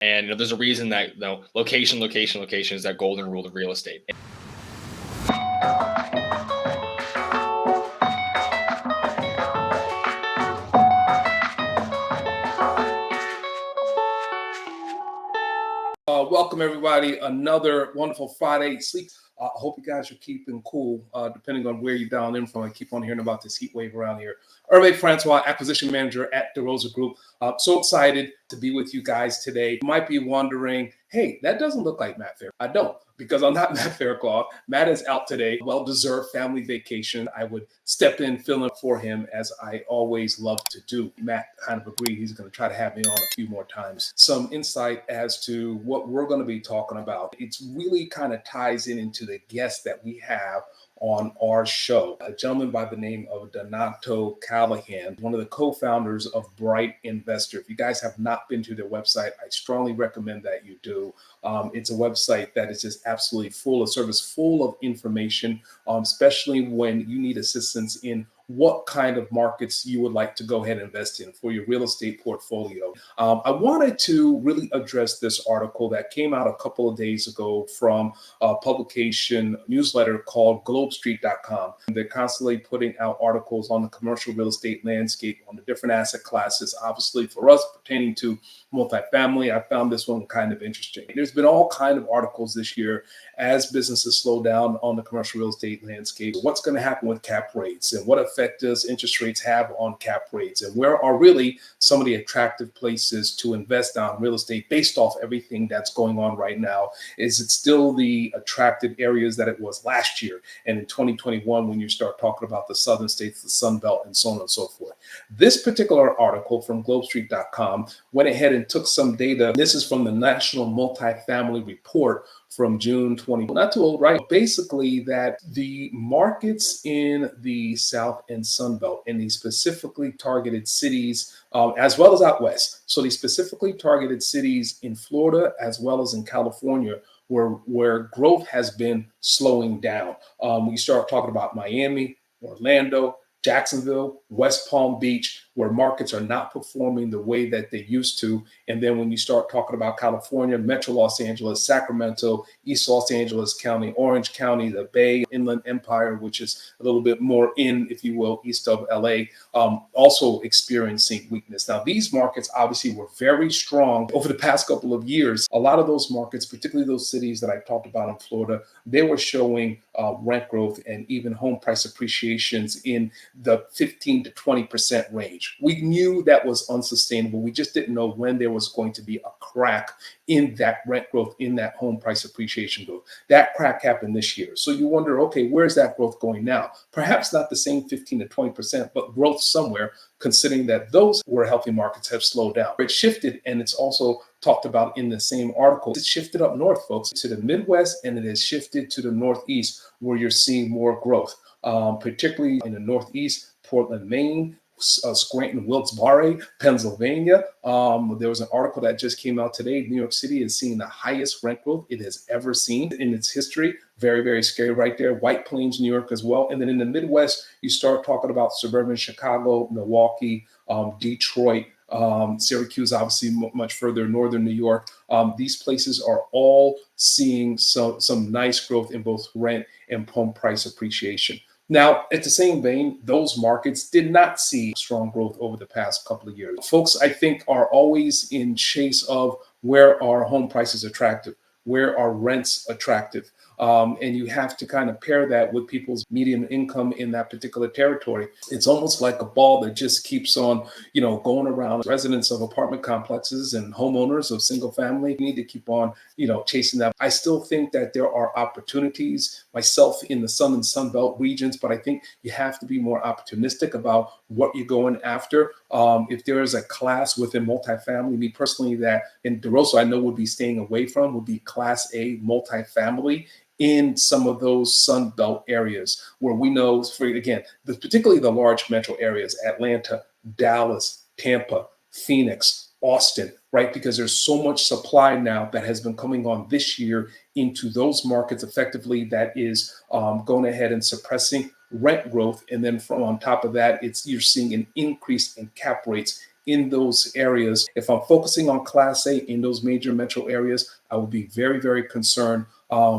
And there's a reason that location, location, location is that golden rule of real estate. Welcome everybody. Another wonderful Friday sleep. I hope you guys are keeping cool, depending on where you're down in from. I keep on hearing about this heat wave around here. Hervé Francois, acquisition manager at DeRosa Group. So excited to be with you guys today. You might be wondering, hey, that doesn't look like Matt Faircloth. I don't, because I'm not Matt Faircloth. Matt is out today, well-deserved family vacation. I would step in, fill in for him, as I always love to do. Matt kind of agreed he's going to try to have me on a few more times. Some insight as to what we're going to be talking about. It's really kind of ties into the guest that we have on our show, a gentleman by the name of Donato Callahan, one of the co-founders of Bright Investor. If you guys have not been to their website, I strongly recommend that you do. It's a website that is just absolutely full of service, full of information, especially when you need assistance in what kind of markets you would like to go ahead and invest in for your real estate portfolio. I wanted to really address this article that came out a couple of days ago from a publication newsletter called globestreet.com. They're constantly putting out articles on the commercial real estate landscape, on the different asset classes. Obviously, for us pertaining to multifamily, I found this one kind of interesting. There's been all kind of articles this year as businesses slow down on the commercial real estate landscape. What's going to happen with cap rates, and what effect does interest rates have on cap rates, and where are really some of the attractive places to invest on real estate based off everything that's going on right now? Is it still the attractive areas that it was last year and in 2021 when you start talking about the southern states, the Sun Belt, and so on and so forth? This particular article from globestreet.com went ahead and took some data. This is from the National Multifamily Report from June 20, not too old, right? Basically, that the markets in the South and Sun Belt, in these specifically targeted cities, as well as out west. So these specifically targeted cities in Florida as well as in California, where growth has been slowing down. We start talking about Miami, Orlando, Jacksonville, West Palm Beach, where markets are not performing the way that they used to. And then when you start talking about California, Metro Los Angeles, Sacramento, East Los Angeles County, Orange County, the Bay, Inland Empire, which is a little bit more in, if you will, east of LA, also experiencing weakness. Now, these markets obviously were very strong over the past couple of years. A lot of those markets, particularly those cities that I talked about in Florida, they were showing rent growth and even home price appreciations in the 15 to 20% range. We knew that was unsustainable. We just didn't know when there was going to be a crack in that rent growth, in that home price appreciation growth. That crack happened this year. So you wonder, okay, where's that growth going now? Perhaps not the same 15 to 20%, but growth somewhere, considering that those where healthy markets have slowed down. It shifted, and it's also talked about in the same article. It shifted up north, folks, to the Midwest, and it has shifted to the Northeast, where you're seeing more growth, particularly in the Northeast, Portland, Maine, Scranton, Wilkes-Barre, Pennsylvania. There was an article that just came out today. New York City is seeing the highest rent growth it has ever seen in its history. Very, very scary right there. White Plains, New York as well. And then in the Midwest, you start talking about suburban Chicago, Milwaukee, Detroit, Syracuse, obviously much further northern New York. These places are all seeing some nice growth in both rent and home price appreciation. Now, at the same vein, those markets did not see strong growth over the past couple of years. Folks, I think, are always in chase of where are home prices attractive, where are rents attractive. And you have to kind of pair that with people's median income in that particular territory. It's almost like a ball that just keeps on, going around. Residents of apartment complexes and homeowners of single family need to keep on, chasing that. I still think that there are opportunities myself in the Sun and Sun Belt regions, but I think you have to be more opportunistic about what you're going after. If there is a class within multifamily, me personally, that in DeRosa I know would be staying away from would be Class A multifamily in some of those Sun Belt areas where we know, particularly the large metro areas, Atlanta, Dallas, Tampa, Phoenix, Austin, right? Because there's so much supply now that has been coming on this year into those markets effectively that is going ahead and suppressing rent growth. And then from on top of that, you're seeing an increase in cap rates in those areas. If I'm focusing on Class A in those major metro areas, I would be very, very concerned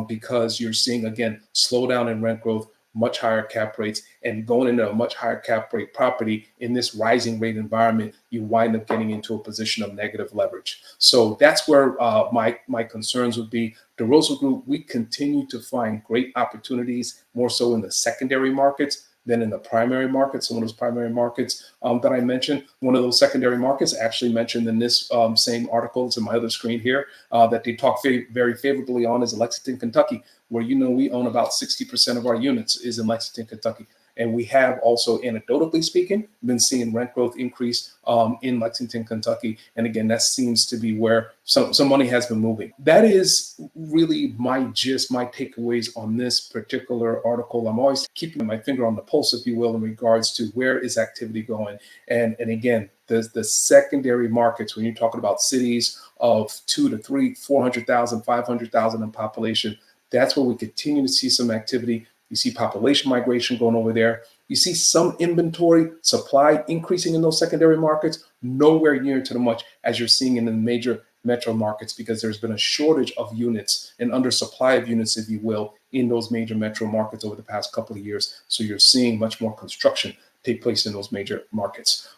because you're seeing, again, slowdown in rent growth, much higher cap rates, and going into a much higher cap rate property in this rising rate environment, you wind up getting into a position of negative leverage. So that's where my concerns would be. DeRosa Group, we continue to find great opportunities, more so in the secondary markets than in the primary markets. Some of those primary markets that I mentioned, one of those secondary markets actually mentioned in this same article, it's in my other screen here, that they talk very favorably on is Lexington, Kentucky, where, you know, we own about 60% of our units is in Lexington, Kentucky. And we have also, anecdotally speaking, been seeing rent growth increase in Lexington, Kentucky. And again, that seems to be where some money has been moving. That is really my gist, my takeaways on this particular article. I'm always keeping my finger on the pulse, if you will, in regards to where is activity going. And again, the secondary markets, when you're talking about cities of 2 to 3, 400,000, 500,000 in population, that's where we continue to see some activity. You see population migration going over there. You see some inventory supply increasing in those secondary markets, nowhere near to the much as you're seeing in the major metro markets, because there's been a shortage of units and undersupply of units, if you will, in those major metro markets over the past couple of years. So you're seeing much more construction take place in those major markets.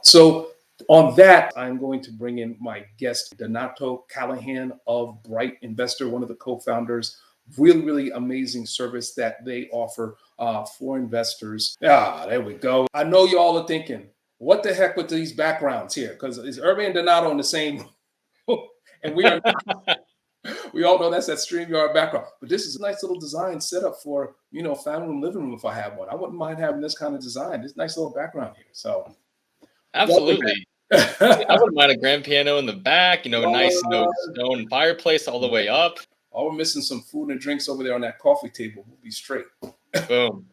So on that, I'm going to bring in my guest, Donato Callahan of Bright Investor, one of the co-founders. Really, really amazing service that they offer for investors. Ah, there we go. I know you all are thinking, what the heck with these backgrounds here? Because it's Hervé and Donato in the same, and we are. We all know that's that StreamYard background, but this is a nice little design set up for, you know, family room, living room. If I have one, I wouldn't mind having this kind of design. This nice little background here. So, Absolutely. I wouldn't mind a grand piano in the back, you know, a nice, you know, stone fireplace all the way up. All we're missing some food and drinks over there on that coffee table. We'll be straight. Boom.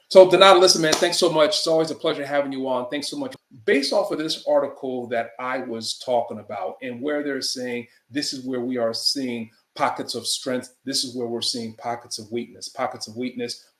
So, Donato, listen, man, thanks so much. It's always a pleasure having you on. Thanks so much. Based off of this article that I was talking about, and where they're saying this is where we are seeing pockets of strength, this is where we're seeing pockets of weakness,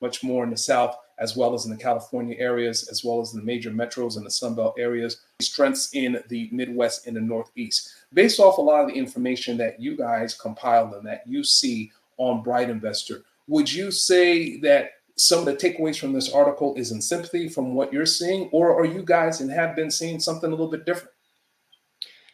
much more in the South, as well as in the California areas, as well as in the major metros and the Sunbelt areas, strengths in the Midwest and the Northeast. Based off a lot of the information that you guys compiled and that you see on Bright Investor, would you say that some of the takeaways from this article is in sympathy from what you're seeing, or are you guys and have been seeing something a little bit different?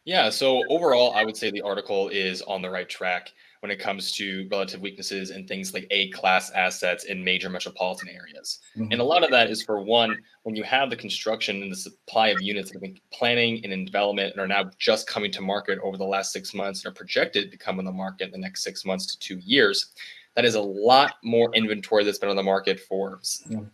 Yeah, so overall, I would say the article is on the right track when it comes to relative weaknesses and things like A-class assets in major metropolitan areas. And a lot of that is, for one, when you have the construction and the supply of units that have been planning and in development and are now just coming to market over the last 6 months and are projected to come on the market in the next 6 months to 2 years, that is a lot more inventory that's been on the market for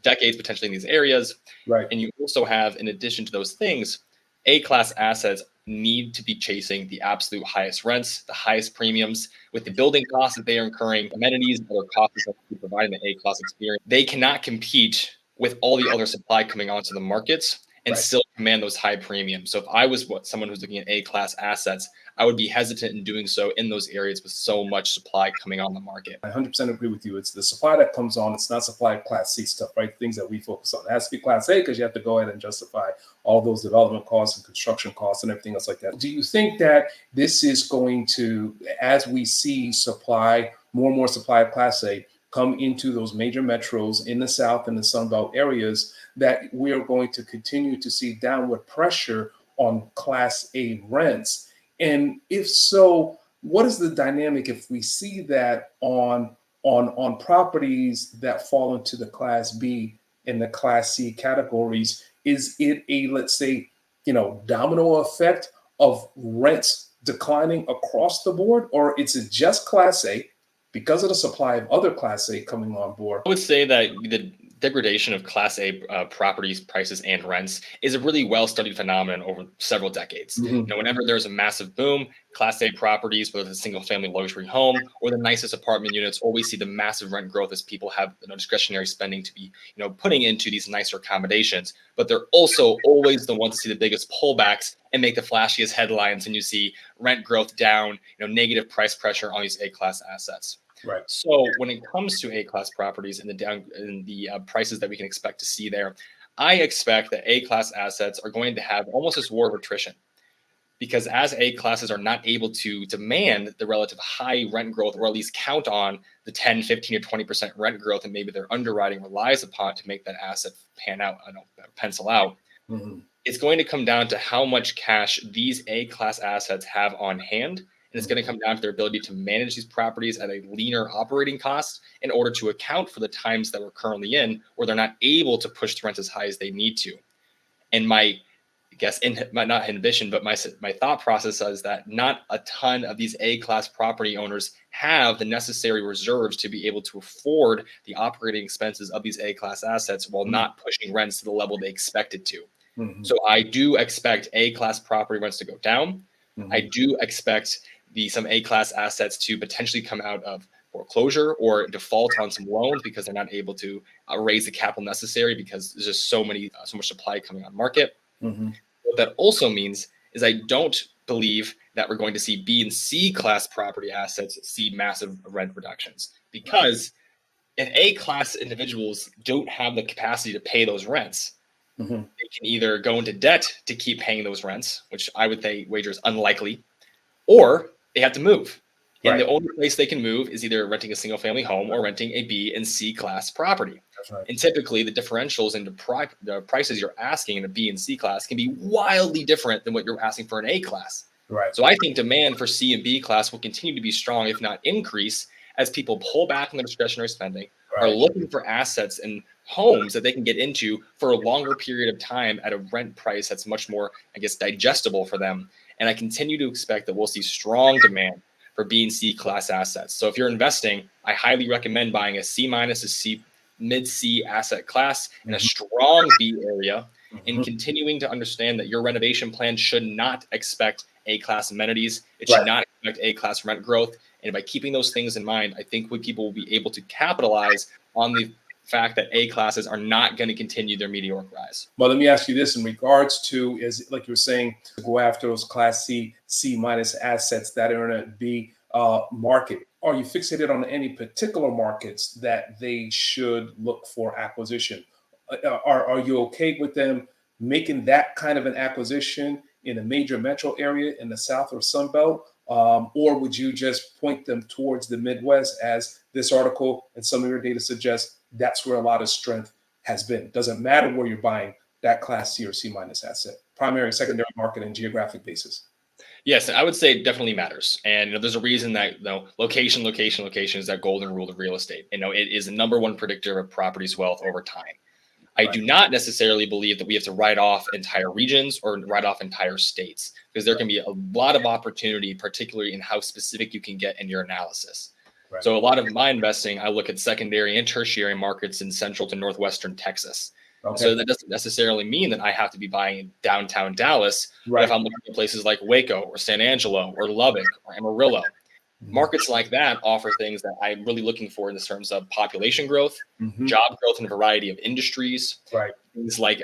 decades, potentially, in these areas. Right. And you also have, in addition to those things, A-class assets need to be chasing the absolute highest rents, the highest premiums, with the building costs that they are incurring, amenities, other costs that are providing the A-class experience. They cannot compete with all the other supply coming onto the markets and still command those high premiums. So if I was someone who's looking at A-class assets, I would be hesitant in doing so in those areas with so much supply coming on the market. I 100% agree with you. It's the supply that comes on. It's not supply of Class C stuff, right? Things that we focus on. It has to be Class A because you have to go ahead and justify all those development costs and construction costs and everything else like that. Do you think that this is going to, as we see supply, more and more supply of Class A come into those major metros in the South and the Sunbelt areas, that we are going to continue to see downward pressure on Class A rents? And if so, what is the dynamic if we see that on properties that fall into the Class B and the Class C categories? Is it a, let's say, domino effect of rents declining across the board, or is it just Class A because of the supply of other Class A coming on board? I would say that the degradation of Class A properties, prices, and rents is a really well-studied phenomenon over several decades. Whenever there's a massive boom, Class A properties, whether it's a single-family luxury home or the nicest apartment units, always see the massive rent growth as people have discretionary spending to be, putting into these nicer accommodations. But they're also always the ones to see the biggest pullbacks and make the flashiest headlines, and you see rent growth down, negative price pressure on these A-class assets. Right. So when it comes to A-class properties and the prices that we can expect to see there, I expect that A-class assets are going to have almost this war of attrition, because as A classes are not able to demand the relative high rent growth, or at least count on the 10, 15, or 20% rent growth, and maybe their underwriting relies upon to make that asset pan out, pencil out, it's going to come down to how much cash these A-class assets have on hand. And it's going to come down to their ability to manage these properties at a leaner operating cost in order to account for the times that we're currently in, where they're not able to push the rents as high as they need to. And my not inhibition, but my thought process is that not a ton of these A-class property owners have the necessary reserves to be able to afford the operating expenses of these A-class assets while not pushing rents to the level they expected to. So I do expect A-class property rents to go down. I do expect some A-class assets to potentially come out of foreclosure or default on some loans because they're not able to raise the capital necessary because there's just so much supply coming on market. What that also means is I don't believe that we're going to see B and C class property assets see massive rent reductions, because if A class individuals don't have the capacity to pay those rents, they can either go into debt to keep paying those rents, which I would say wager is unlikely, or they have to move. And the only place they can move is either renting a single family home or renting a B and C class property. And typically the differentials in the prices you're asking in a B and C class can be wildly different than what you're asking for an A class. So I think demand for C and B class will continue to be strong, if not increase, as people pull back on their discretionary spending, are looking for assets and homes that they can get into for a longer period of time at a rent price that's much more, digestible for them. And I continue to expect that we'll see strong demand for B and C class assets. So if you're investing, I highly recommend buying a C minus, a C mid C asset class in a strong B area, and continuing to understand that your renovation plan should not expect A class amenities. It should not expect A class rent growth. And by keeping those things in mind, I think people will be able to capitalize on the fact that A classes are not going to continue their meteoric rise. Well, let me ask you this in regards to, is like you were saying, to go after those class C, C minus assets that are in a B market. Are you fixated on any particular markets that they should look for acquisition? Are you okay with them making that kind of an acquisition in a major metro area in the South or Sun Belt? Or would you just point them towards the Midwest, as this article and some of your data suggests that's where a lot of strength has been? Doesn't matter where you're buying that class C or C minus asset, primary, secondary market, and geographic basis. Yes, I would say it definitely matters. And there's a reason that location is that golden rule of real estate. It is the number one predictor of property's wealth over time. I do not necessarily believe that we have to write off entire regions or write off entire states, because there can be a lot of opportunity, particularly in how specific you can get in your analysis. So a lot of my investing, I look at secondary and tertiary markets in central to northwestern Texas. So that doesn't necessarily mean that I have to be buying in downtown Dallas. But if I'm looking at places like Waco or San Angelo or Lubbock or Amarillo, markets like that offer things that I'm really looking for in terms of population growth, job growth in a variety of industries, things like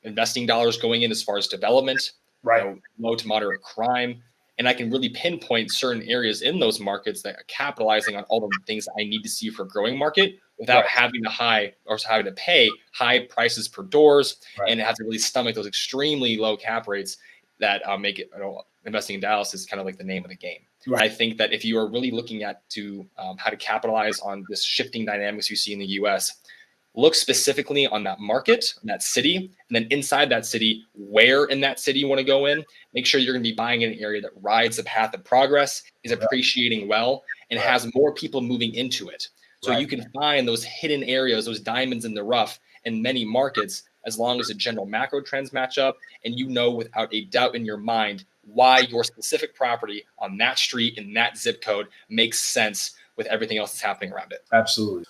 investing dollars going in as far as development, low to moderate crime. And I can really pinpoint certain areas in those markets that are capitalizing on all the things that I need to see for a growing market without having to pay high prices per doors, and have to really stomach those extremely low cap rates that make it, investing in Dallas is kind of like the name of the game. I think that if you are really looking at how to capitalize on this shifting dynamics you see in the U.S., look specifically on that market, that city, and then inside that city, where in that city you want to go in. Make sure you're going to be buying in an area that rides the path of progress, is appreciating well, and has more people moving into it. So you can find those hidden areas, those diamonds in the rough in many markets, as long as the general macro trends match up, and without a doubt in your mind why your specific property on that street in that zip code makes sense with everything else that's happening around it. Absolutely.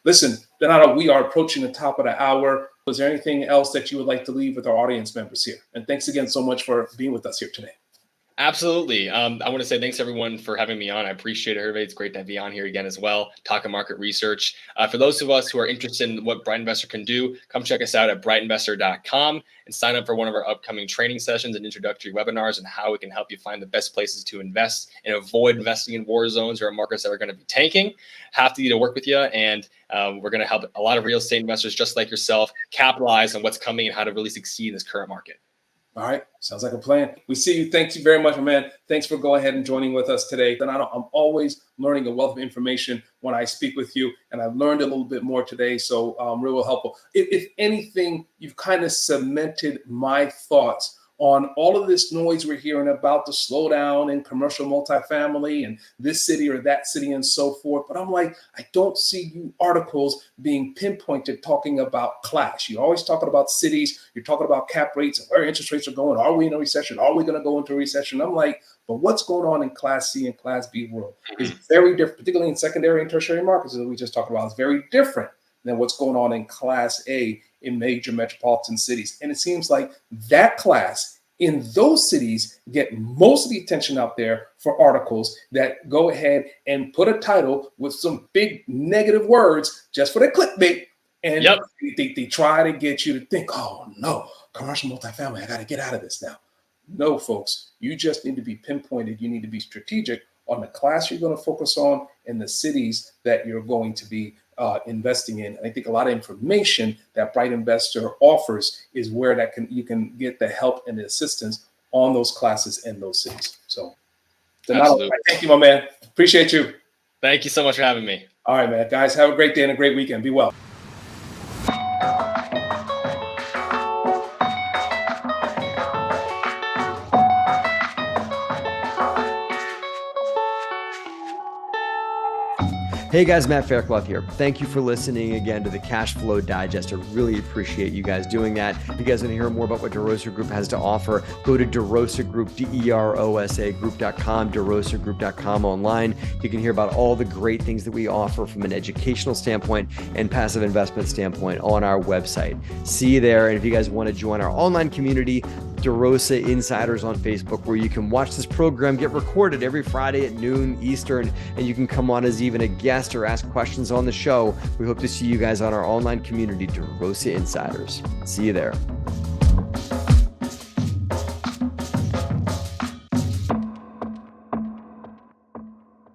Listen, Donato, we are approaching the top of the hour. Was there anything else that you would like to leave with our audience members here? And thanks again so much for being with us here today. Absolutely. I want to say thanks everyone for having me on. I appreciate it, Hervé. It's great to be on here again as well, talking market research. For those of us who are interested in what Bright Investor can do, come check us out at brightinvestor.com and sign up for one of our upcoming training sessions and introductory webinars on how we can help you find the best places to invest and avoid investing in war zones or markets that are going to be tanking. Happy to work with you, and we're going to help a lot of real estate investors just like yourself capitalize on what's coming and how to really succeed in this current market. All right. Sounds like a plan. We see you. Thank you very much, my man. Thanks for going ahead and joining with us today. And I'm always learning a wealth of information when I speak with you. And I've learned a little bit more today. So real helpful. If anything, you've kind of cemented my thoughts on all of this noise we're hearing about the slowdown in commercial multifamily and this city or that city and so forth. But I'm like, I don't see you articles being pinpointed talking about class. You're always talking about cities. You're talking about cap rates and where interest rates are going. Are we in a recession? Are we going to go into a recession? I'm like, but what's going on in Class C and Class B world is very different, particularly in secondary and tertiary markets that we just talked about. It's very different than what's going on in Class A in major metropolitan cities. And it seems like that class in those cities get most of the attention out there for articles that go ahead and put a title with some big negative words just for the clickbait. And they try to get you to think, oh no, commercial multifamily, I got to get out of this now. No, folks, you just need to be pinpointed. You need to be strategic on the class you're going to focus on and the cities that you're going to be investing in. And I think a lot of information that Bright Investor offers is where you can get the help and the assistance on those classes in those cities. So thank you, my man. Appreciate you. Thank you so much for having me. All right, man. Guys, have a great day and a great weekend. Be well. Hey guys, Matt Faircloth here. Thank you for listening again to the Cash Flow Digest. I really appreciate you guys doing that. If you guys want to hear more about what DeRosa Group has to offer, go to DeRosa Group, DeRosa Group.com, DeRosaGroup.com online. You can hear about all the great things that we offer from an educational standpoint and passive investment standpoint on our website. See you there. And if you guys want to join our online community, DeRosa Insiders on Facebook, where you can watch this program get recorded every Friday at noon Eastern, and you can come on as even a guest or ask questions on the show. We hope to see you guys on our online community, DeRosa Insiders. See you there.